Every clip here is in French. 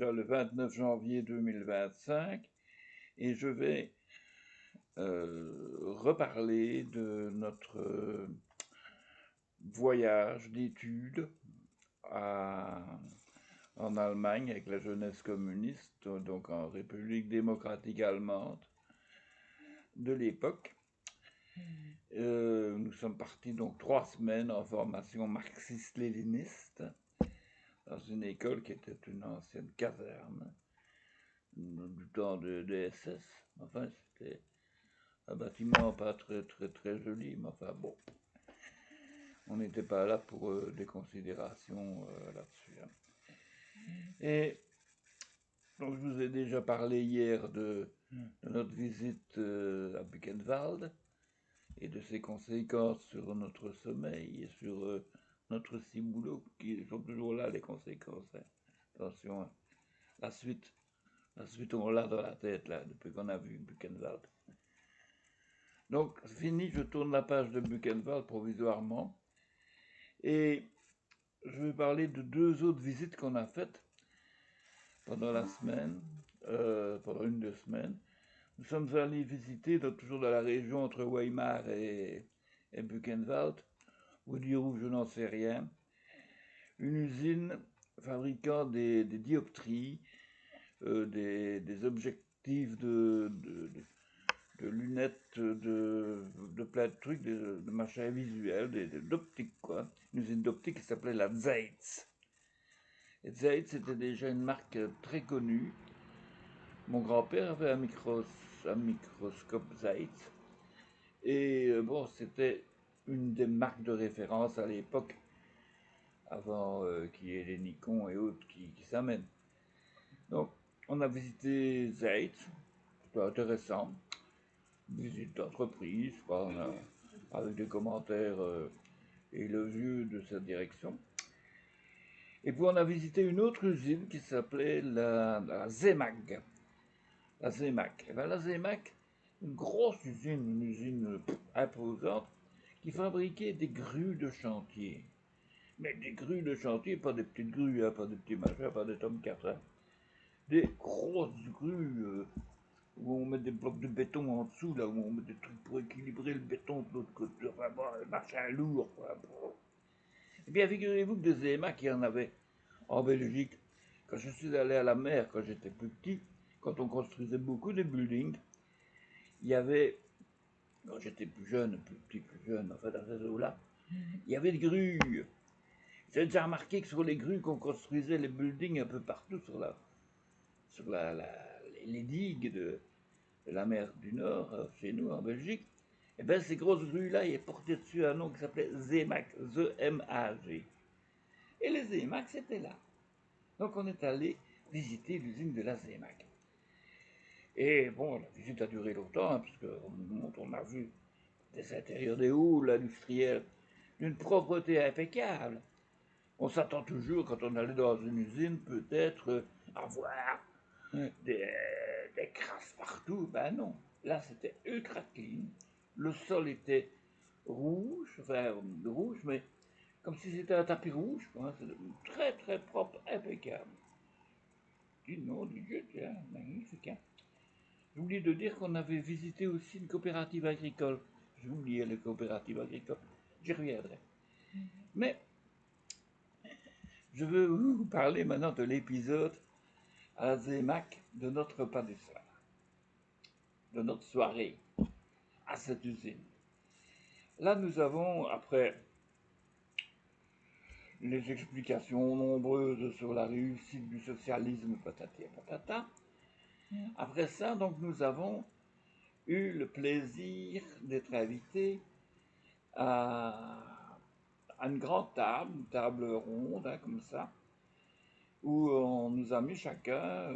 le 29 janvier 2025 et je vais reparler de notre voyage d'études en Allemagne avec la jeunesse communiste, donc en République démocratique allemande de l'époque. Nous sommes partis donc 3 semaines en formation marxiste-léniniste dans une école qui était une ancienne caserne du temps de SS. Enfin, c'était un bâtiment pas très joli, mais enfin bon, on n'était pas là pour des considérations là-dessus. Hein. Et donc je vous ai déjà parlé hier de notre visite à Buchenwald et de ses conséquences sur notre sommeil et sur notre ciboulot, qui sont toujours là, les conséquences. Hein. Attention, hein. La suite, on l'a dans la tête, là, depuis qu'on a vu Buchenwald. Donc, fini, je tourne la page de Buchenwald provisoirement. Et je vais parler de 2 autres visites qu'on a faites pendant la semaine, pendant 2 semaines. Nous sommes allés visiter, toujours dans la région entre Weimar et Buchenwald, ou dire où je n'en sais rien, une usine fabriquant des dioptries, des objectifs de lunettes, de plein de trucs, de machins visuels, d'optique quoi. Une usine d'optique qui s'appelait la Zeitz. Et Zeitz c'était déjà une marque très connue. Mon grand-père avait un microscope Zeitz. Et bon, c'était une des marques de référence à l'époque, avant qu'il y ait les Nikon et autres qui s'amènent. Donc, on a visité Zeitz, c'était intéressant. Visite d'entreprise, avec des commentaires élogieux de cette direction. Et puis on a visité une autre usine qui s'appelait la Zemac. La Zemac. Et bien, la Zemac, une grosse usine, une usine imposante, qui fabriquait des grues de chantier. Mais des grues de chantier, pas des petites grues, hein, pas des petits machins, pas des Tomcat. Hein. Des grosses grues où on met des blocs de béton en dessous, là, où on met des trucs pour équilibrer le béton de l'autre côté, enfin bon, un machin lourd, quoi. Eh bien, figurez-vous que des EMAC, il y en avait en Belgique. Quand je suis allé à la mer, quand j'étais plus petit, quand on construisait beaucoup de buildings, il y avait, quand j'étais plus jeune, plus jeune, enfin dans ces eaux-là, il y avait des grues. J'ai déjà remarqué que sur les grues qu'on construisait les buildings un peu partout sur les digues de la mer du Nord, chez nous en Belgique, et bien ces grosses grues-là, il est porté dessus un nom qui s'appelait Zemac, Z-M-A-G. Et les Zemac, c'était là. Donc on est allé visiter l'usine de la Zemac. Et bon, la visite a duré longtemps, hein, puisque on a vu des intérieurs des halls industriels d'une propreté impeccable. On s'attend toujours, quand on allait dans une usine, peut-être à voir des crasses partout. Ben non, là c'était ultra clean. Le sol était rouge, enfin rouge, mais comme si c'était un tapis rouge, quoi. Très très propre, impeccable. Du nom du Dieu, tiens, magnifique. Hein. J'ai oublié de dire qu'on avait visité aussi une coopérative agricole. J'ai oublié les coopératives agricoles. J'y reviendrai. Mais je veux vous parler maintenant de l'épisode à Zemac de notre repas du soir, de notre soirée à cette usine. Là, nous avons, après les explications nombreuses sur la réussite du socialisme, patati et patata, après ça, donc, nous avons eu le plaisir d'être invités à, une grande table, une table ronde, hein, comme ça, où on nous a mis chacun,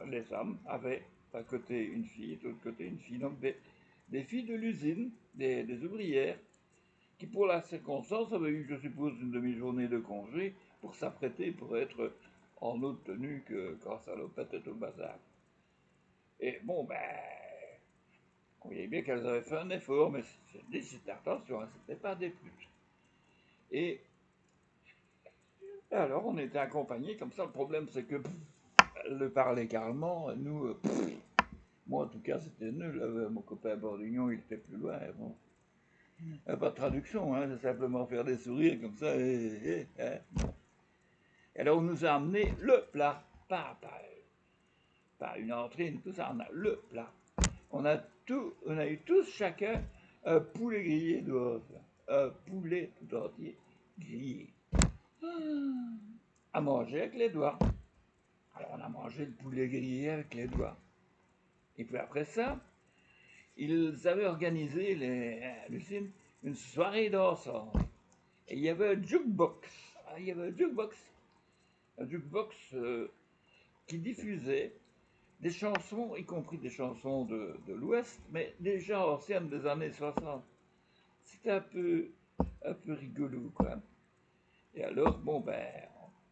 les hommes avaient d'un côté une fille, de l'autre côté une fille, donc des filles de l'usine, des ouvrières, qui pour la circonstance avaient eu, je suppose, une demi-journée de congé pour s'apprêter pour être en autre tenue que quand salopette est au bazar. Et bon, ben, on voyait bien qu'elles avaient fait un effort, mais c'était attention, hein, c'était pas des putes. Et alors, on était accompagnés comme ça. Le problème, c'est que le parler qu'allemand, nous, moi en tout cas c'était nul, mon copain Bourguignon il était plus loin, bon. Pas de traduction, hein, c'est simplement faire des sourires comme ça, hein. Et alors on nous a amené le plat, pas une entrée, tout ça, on a le plat. On a eu tous chacun un poulet grillé dehors, un poulet tout entier grillé. À manger avec les doigts. Alors on a mangé le poulet grillé avec les doigts. Et puis après ça, ils avaient organisé, Lucine, une soirée dansante. Et il y avait un jukebox. Il y avait un jukebox qui diffusait des chansons, y compris des chansons de l'Ouest, mais déjà anciennes des années 60. C'était un peu rigolo, quoi. Et alors, bon, ben,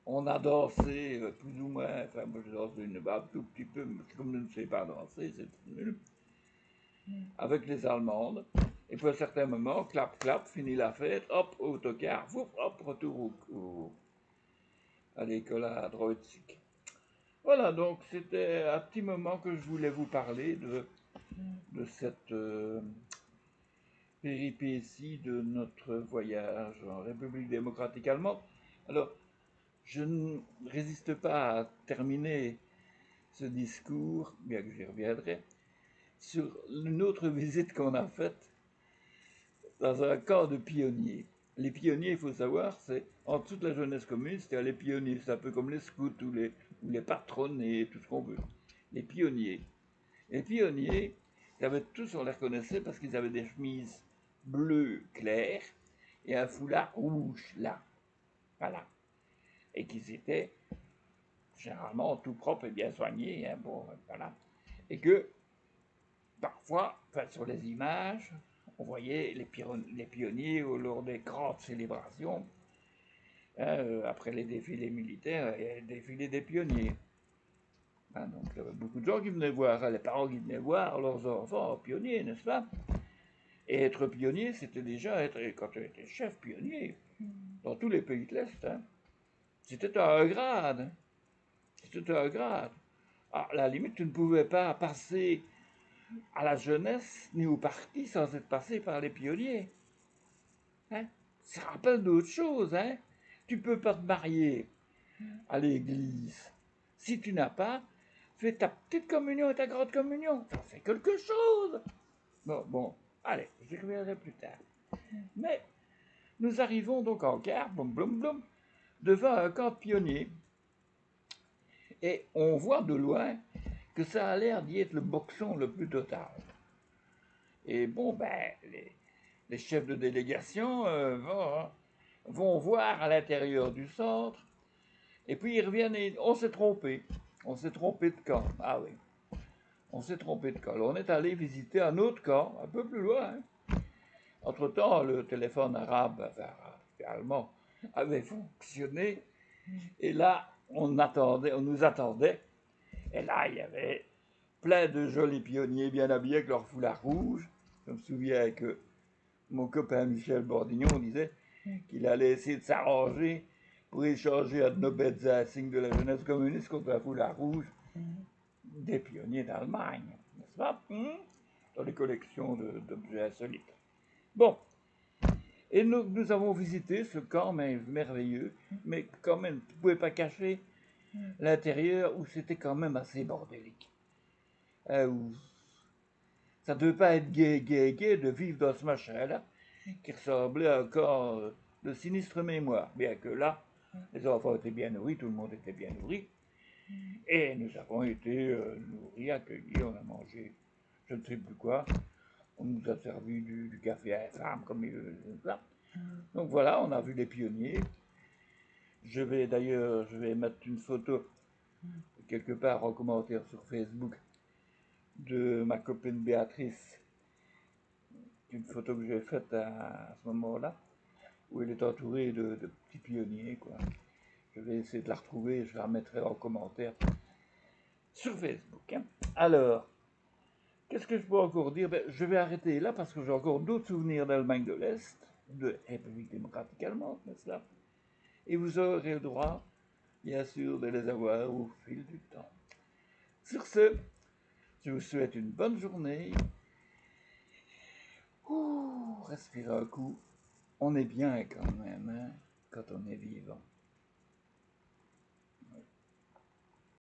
on a dansé plus ou moins, enfin, moi je danse une barbe tout petit peu, mais comme je ne sais pas danser, c'est nul, avec les Allemandes. Et puis à un certain moment, clap, clap, fini la fête, hop, autocar, hop, retour à l'école à Droitzig. Voilà, donc c'était un petit moment que je voulais vous parler de cette péripétie de notre voyage en République démocratique allemande. Alors, je ne résiste pas à terminer ce discours, bien que j'y reviendrai, sur une autre visite qu'on a faite dans un camp de pionniers. Les pionniers, il faut savoir, c'est en toute la jeunesse communiste, c'est les pionniers, c'est un peu comme les scouts ou les patronnés, tout ce qu'on veut. Les pionniers. Les pionniers, ils avaient tous, on les reconnaissait parce qu'ils avaient des chemises bleues claires et un foulard rouge là. Voilà. Et qu'ils étaient généralement tout propres et bien soignés. Hein, bon, voilà. Et que parfois, enfin, sur les images, on voyait les pionniers lors des grandes célébrations. Hein, après les défilés militaires, il y a le défilé des pionniers. Hein, donc il y avait beaucoup de gens qui venaient voir, les parents qui venaient voir leurs enfants pionniers, n'est-ce pas? Et être pionnier, c'était déjà être, quand tu étais chef pionnier, dans tous les pays de l'Est, hein, c'était un grade. C'était un grade. À la limite, tu ne pouvais pas passer à la jeunesse ni au parti sans être passé par les pionniers. Hein? Ça rappelle d'autres choses. Hein? Tu ne peux pas te marier à l'église si tu n'as pas fait ta petite communion et ta grande communion. Ça fait quelque chose. Bon, allez, j'y reviendrai plus tard. Mais nous arrivons donc en car, blum blum blum, devant un camp de pionniers. Et on voit de loin que ça a l'air d'y être le boxon le plus total. Et bon, ben, les chefs de délégation vont voir à l'intérieur du centre, et puis ils reviennent et on s'est trompé. On s'est trompé de camp. Ah oui, on s'est trompé de camp. Alors on est allé visiter un autre camp, un peu plus loin. Hein. Entre-temps, le téléphone arabe, enfin allemand, avait fonctionné, et là, on nous attendait, et là, il y avait plein de jolis pionniers bien habillés avec leur foulard rouge. Je me souviens que mon copain Michel Bourguignon disait qu'il allait essayer de s'arranger pour échanger à de nos bêtes insignes de la jeunesse communiste contre un foulard rouge des pionniers d'Allemagne, n'est-ce pas? Dans les collections d'objets insolites. Bon, et nous avons visité ce camp merveilleux, mais quand même, tu ne pouvais pas cacher l'intérieur où c'était quand même assez bordélique. Où ça ne devait pas être gai de vivre dans ce machin-là, qui ressemblait à un camp de sinistre mémoire. Bien que là, les enfants étaient bien nourris, tout le monde était bien nourri. Et nous avons été nourris, accueillis, on a mangé je ne sais plus quoi. On nous a servi du café infâme comme ça. Donc voilà, on a vu les pionniers. Je vais mettre une photo quelque part en commentaire sur Facebook de ma copine Béatrice. Une photo que j'ai faite à ce moment-là, où elle est entourée de petits pionniers, quoi. Je vais essayer de la retrouver et je la remettrai en commentaire sur Facebook. Hein. Alors, qu'est-ce que je peux encore dire? Je vais arrêter là parce que j'ai encore d'autres souvenirs d'Allemagne de l'Est, de République démocratique allemande, n'est-ce pas? Et vous aurez le droit, bien sûr, de les avoir au fil du temps. Sur ce, je vous souhaite une bonne journée. Ouh, respirez un coup. On est bien quand même, hein, quand on est vivant.